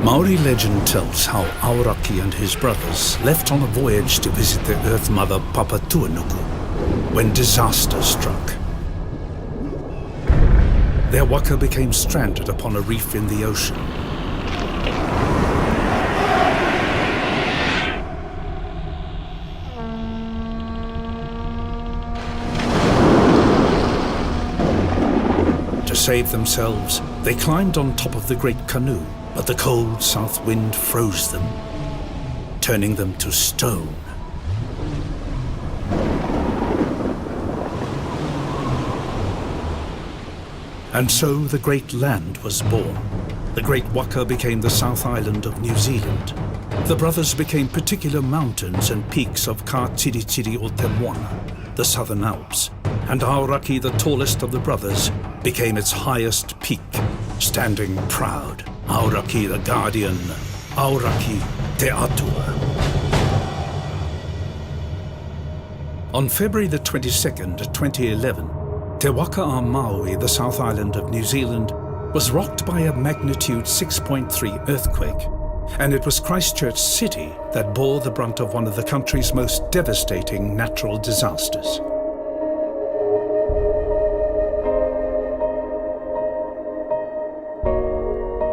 Maori legend tells how Aoraki and his brothers left on a voyage to visit their Earth Mother Papatuanuku when disaster struck. Their waka became stranded upon a reef in the ocean. To save themselves, they climbed on top of the great canoe, but the cold south wind froze them, turning them to stone. And so the great land was born. The great waka became the South Island of New Zealand. The brothers became particular mountains and peaks of Ka Tiritiri o Te Moana, the Southern Alps, and Aoraki, the tallest of the brothers, became its highest peak, standing proud. Aoraki the guardian, Aoraki te atua. On February the 22nd, 2011, Te Waka a Maui, the South Island of New Zealand, was rocked by a magnitude 6.3 earthquake, and it was Christchurch City that bore the brunt of one of the country's most devastating natural disasters.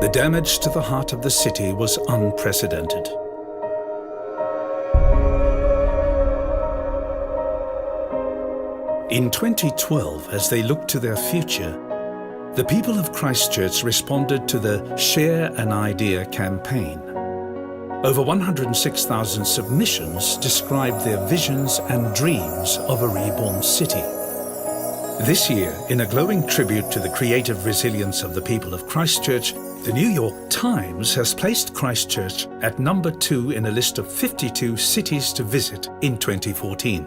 The damage to the heart of the city was unprecedented. In 2012, as they looked to their future, the people of Christchurch responded to the Share an Idea campaign. Over 106,000 submissions described their visions and dreams of a reborn city. This year, in a glowing tribute to the creative resilience of the people of Christchurch, the New York Times has placed Christchurch at number 2 in a list of 52 cities to visit in 2014.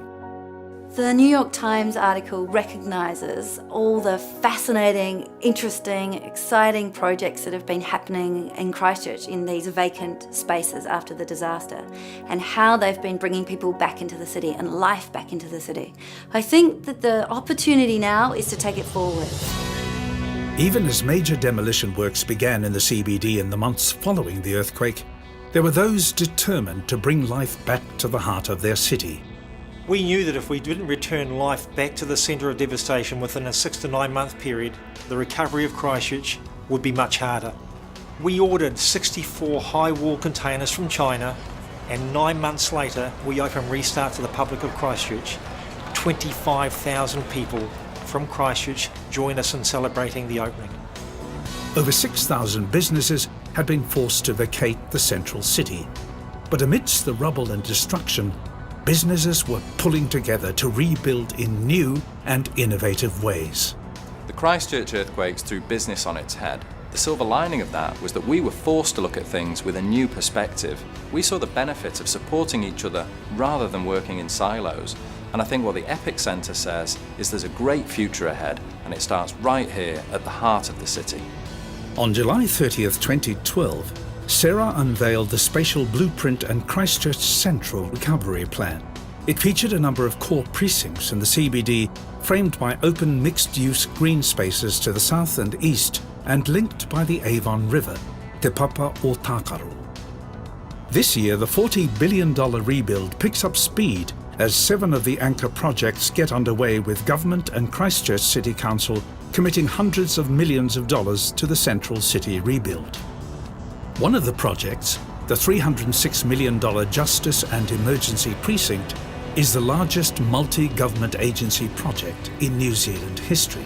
The New York Times article recognises all the fascinating, interesting, exciting projects that have been happening in Christchurch in these vacant spaces after the disaster, and how they've been bringing people back into the city and life back into the city. I think that the opportunity now is to take it forward. Even as major demolition works began in the CBD in the months following the earthquake, there were those determined to bring life back to the heart of their city. We knew that if we didn't return life back to the centre of devastation within a 6 to 9 month period, the recovery of Christchurch would be much harder. We ordered 64 high wall containers from China, and 9 months later we opened Restart to the public of Christchurch. 25,000 people from Christchurch joined us in celebrating the opening. Over 6,000 businesses had been forced to vacate the central city. But amidst the rubble and destruction, businesses were pulling together to rebuild in new and innovative ways. The Christchurch earthquakes threw business on its head. The silver lining of that was that we were forced to look at things with a new perspective. We saw the benefit of supporting each other rather than working in silos. And I think what the Epic Centre says is there's a great future ahead, and it starts right here at the heart of the city. On July 30th, 2012, Sarah unveiled the Spatial Blueprint and Christchurch Central Recovery Plan. It featured a number of core precincts in the CBD, framed by open mixed-use green spaces to the south and east, and linked by the Avon River, Te Papa o Tākaro. This year, the $40 billion rebuild picks up speed as 7 of the anchor projects get underway, with government and Christchurch City Council committing hundreds of millions of dollars to the central city rebuild. One of the projects, the $306 million Justice and Emergency Precinct, is the largest multi-government agency project in New Zealand history.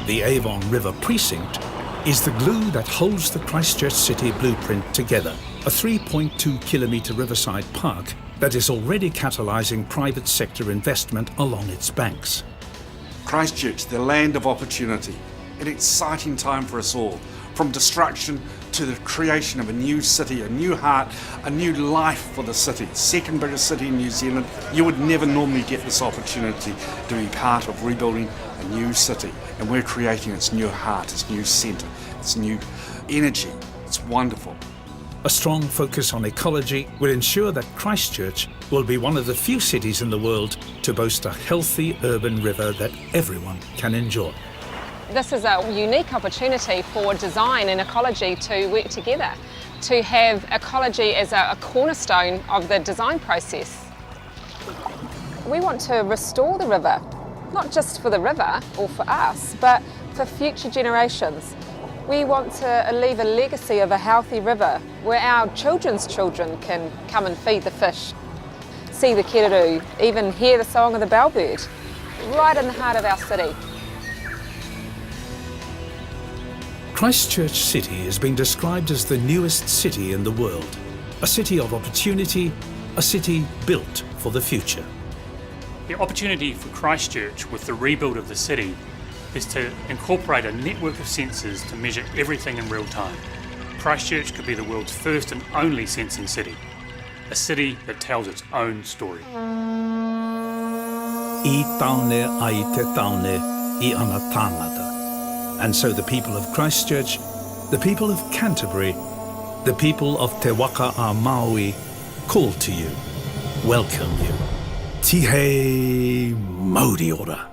The Avon River Precinct is the glue that holds the Christchurch City blueprint together, a 3.2-kilometre riverside park that is already catalysing private sector investment along its banks. Christchurch, the land of opportunity. An exciting time for us all, from destruction to the creation of a new city, a new heart, a new life for the city. Second biggest city in New Zealand. You would never normally get this opportunity to be part of rebuilding a new city, and we're creating its new heart, its new centre, its new energy. It's wonderful. A strong focus on ecology will ensure that Christchurch will be one of the few cities in the world to boast a healthy urban river that everyone can enjoy. This is a unique opportunity for design and ecology to work together, to have ecology as a cornerstone of the design process. We want to restore the river, not just for the river or for us, but for future generations. We want to leave a legacy of a healthy river where our children's children can come and feed the fish, see the kererū, even hear the song of the bellbird, right in the heart of our city. Christchurch City is being described as the newest city in the world. A city of opportunity, a city built for the future. The opportunity for Christchurch with the rebuild of the city is to incorporate a network of sensors to measure everything in real time. Christchurch could be the world's first and only sensing city, a city that tells its own story. I taone ai te taone I ana tangata. And so the people of Christchurch, the people of Canterbury, the people of Te Waka a Maori call to you, welcome you. Tihei Mauri ora.